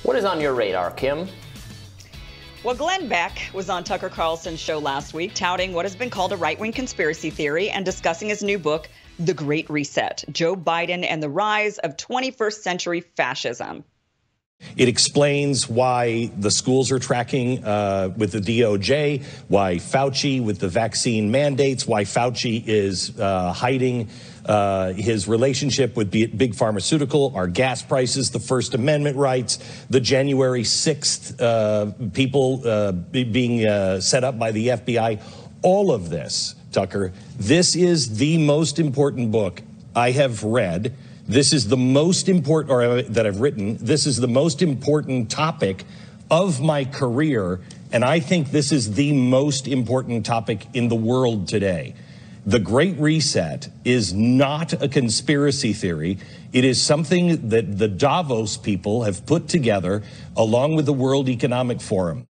What is on your radar, Kim? Well, Glenn Beck was on Tucker Carlson's show last week touting what has been called a right-wing conspiracy theory and discussing his new book, The Great Reset, Joe Biden and the Rise of 21st Century Fascism. It explains why the schools are tracking with the DOJ, why Fauci with the vaccine mandates, why Fauci is hiding his relationship with big pharmaceutical, our gas prices, the First Amendment rights, the January 6th people being set up by the FBI. All of this, Tucker, this is the most important book I have read. This is the most important, or that I've written, this is the most important topic of my career, and I think this is the most important topic in the world today. The Great Reset is not a conspiracy theory. It is something that the Davos people have put together along with the World Economic Forum.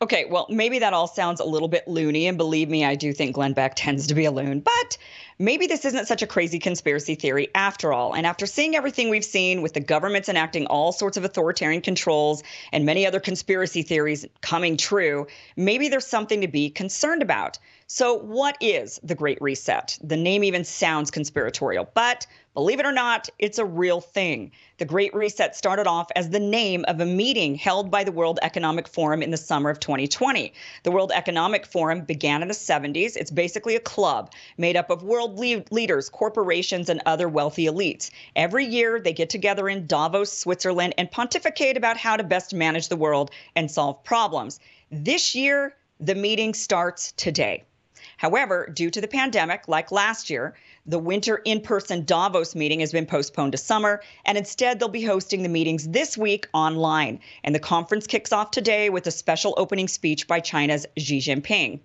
Okay, well, maybe that all sounds a little bit loony, and believe me, I do think Glenn Beck tends to be a loon, but maybe this isn't such a crazy conspiracy theory after all. And after seeing everything we've seen with the governments enacting all sorts of authoritarian controls and many other conspiracy theories coming true, maybe there's something to be concerned about. So what is the Great Reset? The name even sounds conspiratorial, but believe it or not, it's a real thing. The Great Reset started off as the name of a meeting held by the World Economic Forum in the summer of 2020. The World Economic Forum began in the 70s. It's basically a club made up of world leaders, corporations, and other wealthy elites. Every year, they get together in Davos, Switzerland, and pontificate about how to best manage the world and solve problems. This year, the meeting starts today. However, due to the pandemic, like last year, the winter in-person Davos meeting has been postponed to summer, and instead they'll be hosting the meetings this week online. And the conference kicks off today with a special opening speech by China's Xi Jinping.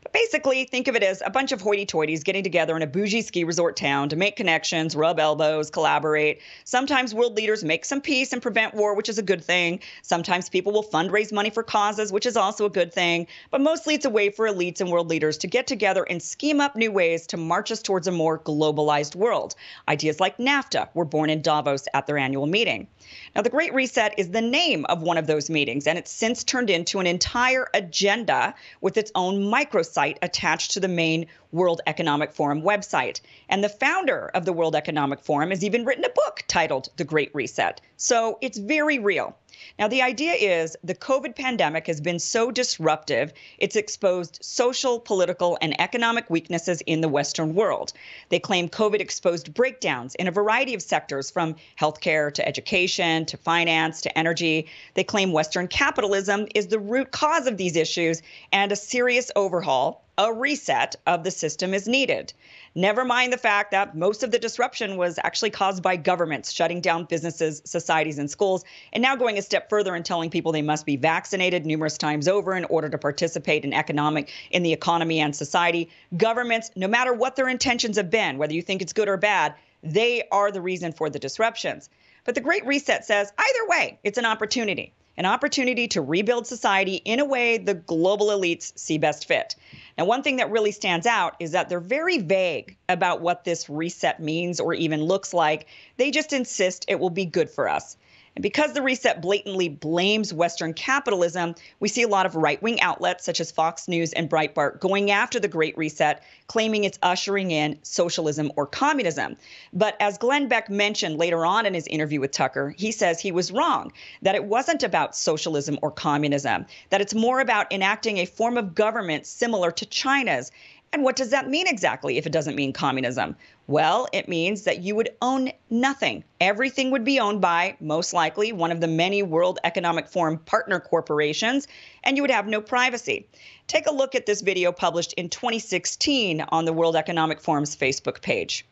But basically, think of it as a bunch of hoity-toities getting together in a bougie ski resort town to make connections, rub elbows, collaborate. Sometimes world leaders make some peace and prevent war, which is a good thing. Sometimes people will fundraise money for causes, which is also a good thing. But mostly it's a way for elites and world leaders to get together and scheme up new ways to march us towards a more globalized world. Ideas like NAFTA were born in Davos at their annual meeting. Now, the Great Reset is the name of one of those meetings, and it's since turned into an entire agenda with its own microsite attached to the main World Economic Forum website. And the founder of the World Economic Forum has even written a book titled The Great Reset. So it's very real. Now, the idea is the COVID pandemic has been so disruptive, it's exposed social, political, and economic weaknesses in the Western world. They claim COVID exposed breakdowns in a variety of sectors, from healthcare to education to finance to energy. They claim Western capitalism is the root cause of these issues, and a serious overhaul, a reset of the system is needed. Never mind the fact that most of the disruption was actually caused by governments shutting down businesses, societies, and schools, and now going a step further and telling people they must be vaccinated numerous times over in order to participate in the economy and society. Governments, no matter what their intentions have been, whether you think it's good or bad, they are the reason for the disruptions. But the Great Reset says either way, it's an opportunity to rebuild society in a way the global elites see best fit. Now, one thing that really stands out is that they're very vague about what this reset means or even looks like. They just insist it will be good for us. And because the reset blatantly blames Western capitalism, we see a lot of right-wing outlets such as Fox News and Breitbart going after the Great Reset, claiming it's ushering in socialism or communism. But as Glenn Beck mentioned later on in his interview with Tucker, he says he was wrong, that it wasn't about socialism or communism, that it's more about enacting a form of government similar to China's. And what does that mean exactly if it doesn't mean communism? Well, it means that you would own nothing. Everything would be owned by, most likely, one of the many World Economic Forum partner corporations, and you would have no privacy. Take a look at this video published in 2016 on the World Economic Forum's Facebook page.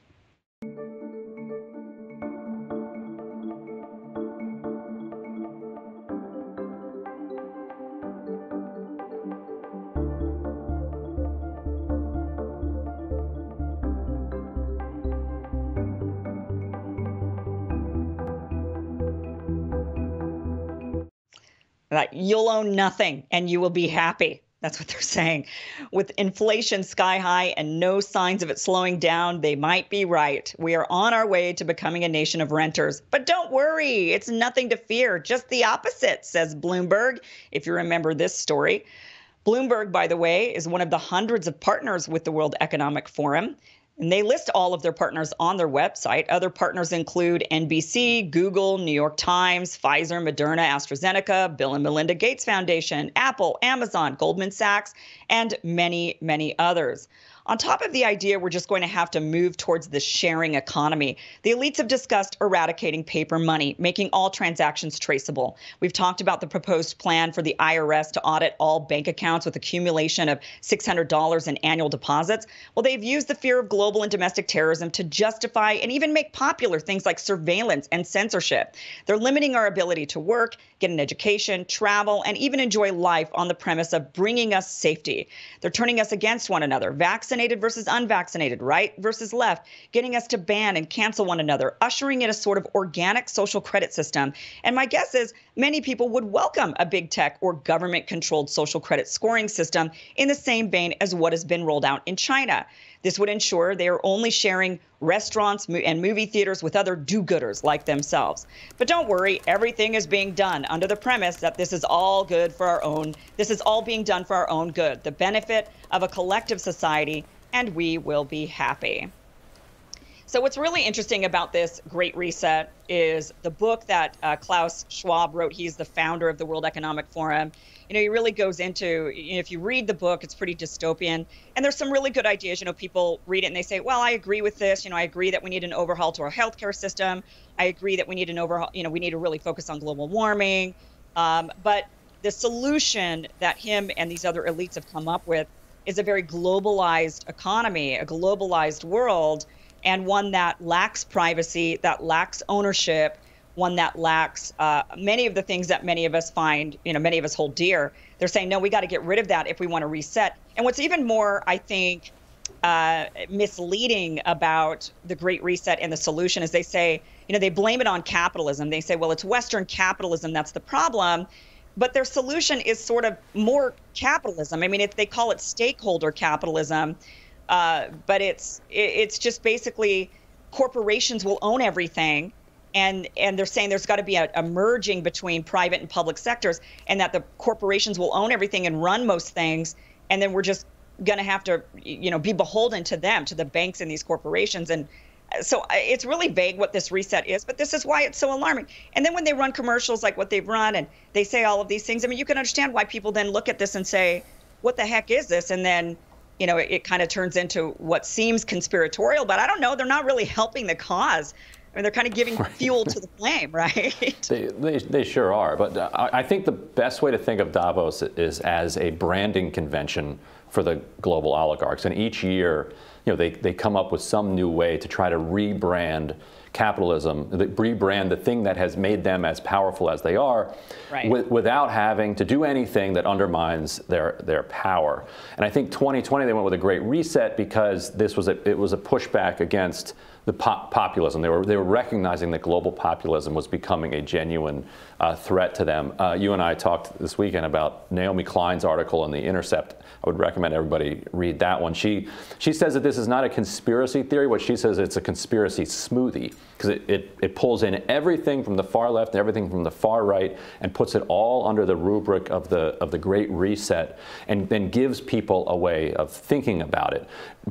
That you'll own nothing and you will be happy. That's what they're saying. With inflation sky high and no signs of it slowing down, they might be right. We are on our way to becoming a nation of renters. But don't worry, it's nothing to fear, just the opposite, says Bloomberg, if you remember this story. Bloomberg, by the way, is one of the hundreds of partners with the World Economic Forum. And they list all of their partners on their website. Other partners include NBC, Google, New York Times, Pfizer, Moderna, AstraZeneca, Bill and Melinda Gates Foundation, Apple, Amazon, Goldman Sachs, and many, many others. On top of the idea we're just going to have to move towards the sharing economy, the elites have discussed eradicating paper money, making all transactions traceable. We've talked about the proposed plan for the IRS to audit all bank accounts with accumulation of $600 in annual deposits. Well, they've used the fear of global and domestic terrorism to justify and even make popular things like surveillance and censorship. They're limiting our ability to work, get an education, travel, and even enjoy life on the premise of bringing us safety. They're turning us against one another, vaccinated versus unvaccinated, right versus left, getting us to ban and cancel one another, ushering in a sort of organic social credit system. And my guess is many people would welcome a big tech or government-controlled social credit scoring system in the same vein as what has been rolled out in China. This would ensure they are only sharing restaurants and movie theaters with other do-gooders like themselves. But don't worry, everything is being done under the premise that this is all good for our own. This is all being done for our own good, the benefit of a collective society, and we will be happy. So what's really interesting about this Great Reset is the book that Klaus Schwab wrote. He's the founder of the World Economic Forum. He really goes into, if you read the book, it's pretty dystopian. And there's some really good ideas. People read it and they say, well, I agree with this. I agree that we need an overhaul to our healthcare system. I agree that we need an overhaul. We need to really focus on global warming. But the solution that him and these other elites have come up with is a very globalized economy, a globalized world, and one that lacks privacy, that lacks ownership, one that lacks many of the things that many of us find, many of us hold dear. They're saying, no, we got to get rid of that if we want to reset. And what's even more, I think, misleading about the Great Reset and the solution is they say, they blame it on capitalism. They say, well, it's Western capitalism that's the problem. But their solution is sort of more capitalism. I mean, they call it stakeholder capitalism, but it's just basically corporations will own everything. And they're saying there's got to be a merging between private and public sectors, and that the corporations will own everything and run most things. And then we're just going to have to, be beholden to them, to the banks and these corporations. And so it's really vague what this reset is, but this is why it's so alarming. And then when they run commercials like what they've run and they say all of these things, I mean, you can understand why people then look at this and say, what the heck is this? And then, it kind of turns into what seems conspiratorial, but I don't know. They're not really helping the cause. I mean, they're kind of giving fuel to the flame, right? They sure are. But I think the best way to think of Davos is as a branding convention for the global oligarchs. And each year, they come up with some new way to try to rebrand capitalism, rebrand the thing that has made them as powerful as they are, right, without having to do anything that undermines their power. And I think 2020 they went with a Great Reset because it was a pushback against the populism. They were recognizing that global populism was becoming a genuine threat to them. You and I talked this weekend about Naomi Klein's article in the Intercept. I would recommend everybody read that one. She says that this is not a conspiracy theory. What she says, it's a conspiracy smoothie, because it pulls in everything from the far left and everything from the far right and puts it all under the rubric of the Great Reset, and then gives people a way of thinking about it.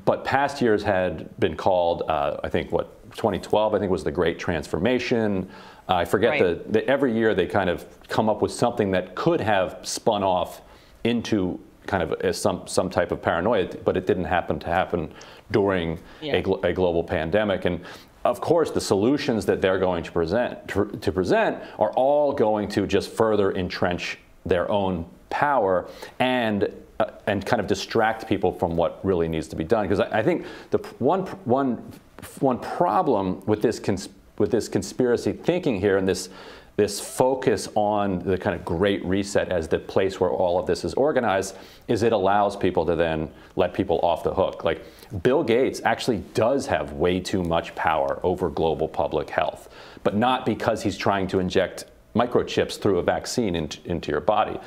But past years had been called, I think, 2012, I think, was the Great Transformation. I forget, right, every year they kind of come up with something that could have spun off into kind of some type of paranoia, but it didn't happen during a global pandemic. And of course, the solutions that they're going to present are all going to just further entrench their own power and kind of distract people from what really needs to be done. Because I think the one problem with this conspiracy thinking here, and this focus on the kind of Great Reset as the place where all of this is organized, is it allows people to then let people off the hook. Like, Bill Gates actually does have way too much power over global public health, but not because he's trying to inject microchips through a vaccine into your body.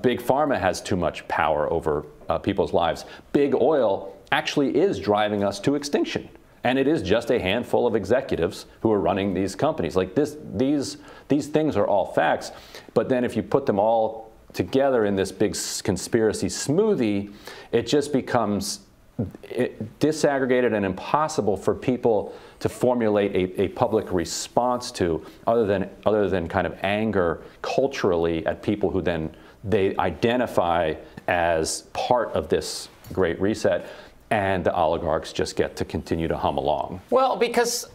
Big Pharma has too much power over people's lives. Big Oil actually is driving us to extinction. And it is just a handful of executives who are running these companies. Like these things are all facts. But then if you put them all together in this big conspiracy smoothie, it just becomes disaggregated and impossible for people to formulate a public response to, other than kind of anger culturally at people who then they identify as part of this Great Reset, and the oligarchs just get to continue to hum along. Well, because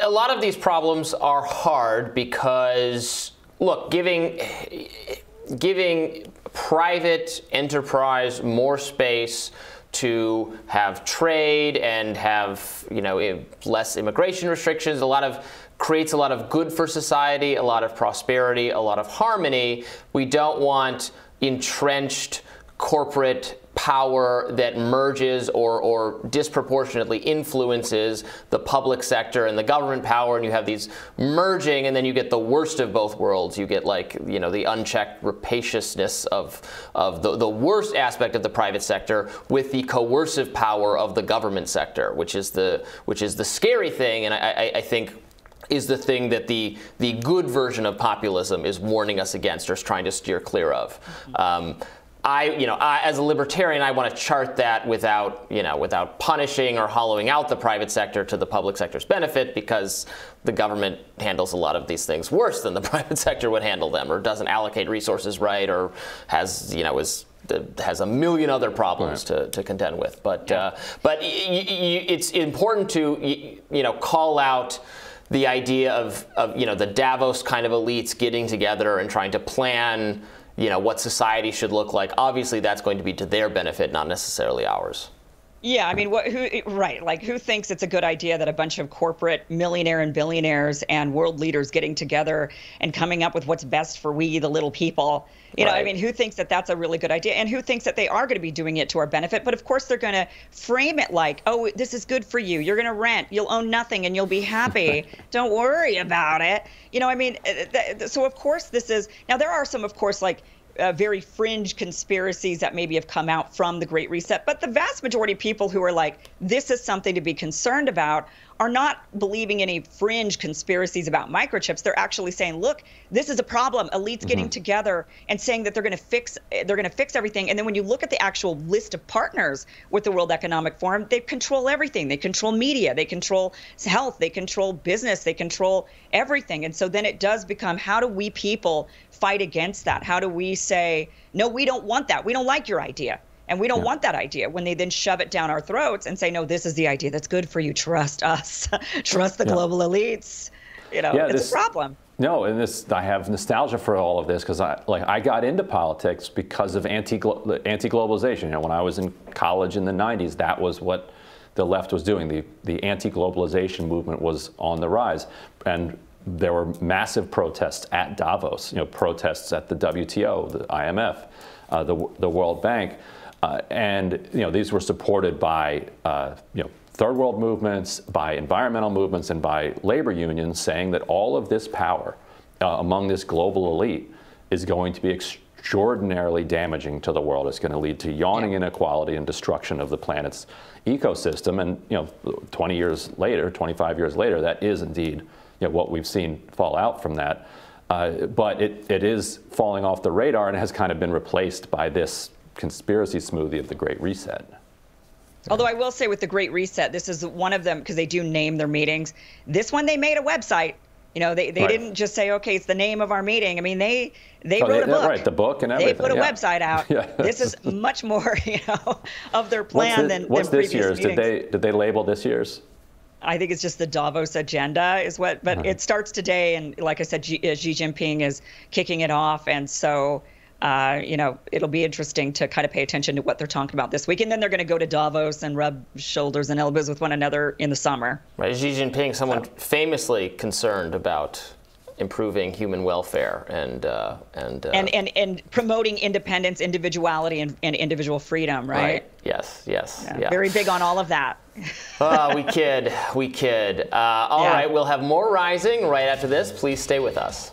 a lot of these problems are hard because, look, giving private enterprise more space to have trade and have, less immigration restrictions, creates a lot of good for society, a lot of prosperity, a lot of harmony. We don't want entrenched corporate power that merges or disproportionately influences the public sector and the government power, and you have these merging, and then you get the worst of both worlds. You get the unchecked rapaciousness of the worst aspect of the private sector with the coercive power of the government sector, which is the scary thing, and I think is the thing that the good version of populism is warning us against or is trying to steer clear of. I, as a libertarian, I want to chart that without punishing or hollowing out the private sector to the public sector's benefit, because the government handles a lot of these things worse than the private sector would handle them, or doesn't allocate resources right, or has a million other problems to contend with. But it's important to call out the idea of the Davos kind of elites getting together and trying to plan what society should look like. Obviously, that's going to be to their benefit, not necessarily ours. Yeah, I mean, who thinks it's a good idea that a bunch of corporate millionaire and billionaires and world leaders getting together and coming up with what's best for we, the little people? I mean, who thinks that that's a really good idea? And who thinks that they are going to be doing it to our benefit? But of course, they're going to frame it like, oh, this is good for you. You're going to rent. You'll own nothing and you'll be happy. Don't worry about it. So of course this is, now there are some, of course, very fringe conspiracies that maybe have come out from the Great Reset. But the vast majority of people who are like, this is something to be concerned about, are not believing any fringe conspiracies about microchips. They're actually saying, look, this is a problem. Elites getting together and saying that they're going to fix everything. And then when you look at the actual list of partners with the World Economic Forum, they control everything. They control media, they control health, they control business, they control everything. And so then it does become, how do we people fight against that? How do we say, no, we don't want that. We don't like your idea. And we don't want that idea, when they then shove it down our throats and say, no, this is the idea that's good for you. Trust us. Trust the global elites. It's a problem. No, and I have nostalgia for all of this, because I got into politics because of anti-globalization. When I was in college in the 90s, that was what the left was doing. The anti-globalization movement was on the rise. And there were massive protests at Davos, protests at the WTO, the IMF, the World Bank. And these were supported by third world movements, by environmental movements, and by labor unions, saying that all of this power among this global elite is going to be extraordinarily damaging to the world. It's going to lead to yawning inequality and destruction of the planet's ecosystem. And 20 years later, 25 years later, that is indeed what we've seen fall out from that. But it is falling off the radar and has kind of been replaced by this conspiracy smoothie of the Great Reset. Although I will say, with the Great Reset, this is one of them, because they do name their meetings. This one, they made a website. They didn't just say, okay, it's the name of our meeting. I mean, they wrote a book. Right, the book and everything. They put a website out. This is much more, of their plan than what's than this year's? Meetings. Did they label this year's? I think it's just the Davos agenda but it starts today. And like I said, Xi Jinping is kicking it off. And so, it'll be interesting to kind of pay attention to what they're talking about this week. And then they're going to go to Davos and rub shoulders and elbows with one another in the summer. Right. Xi Jinping, someone famously concerned about improving human welfare and promoting independence, individuality, and individual freedom, right? Yes. Very big on all of that. We kid. All right, we'll have more Rising right after this. Please stay with us.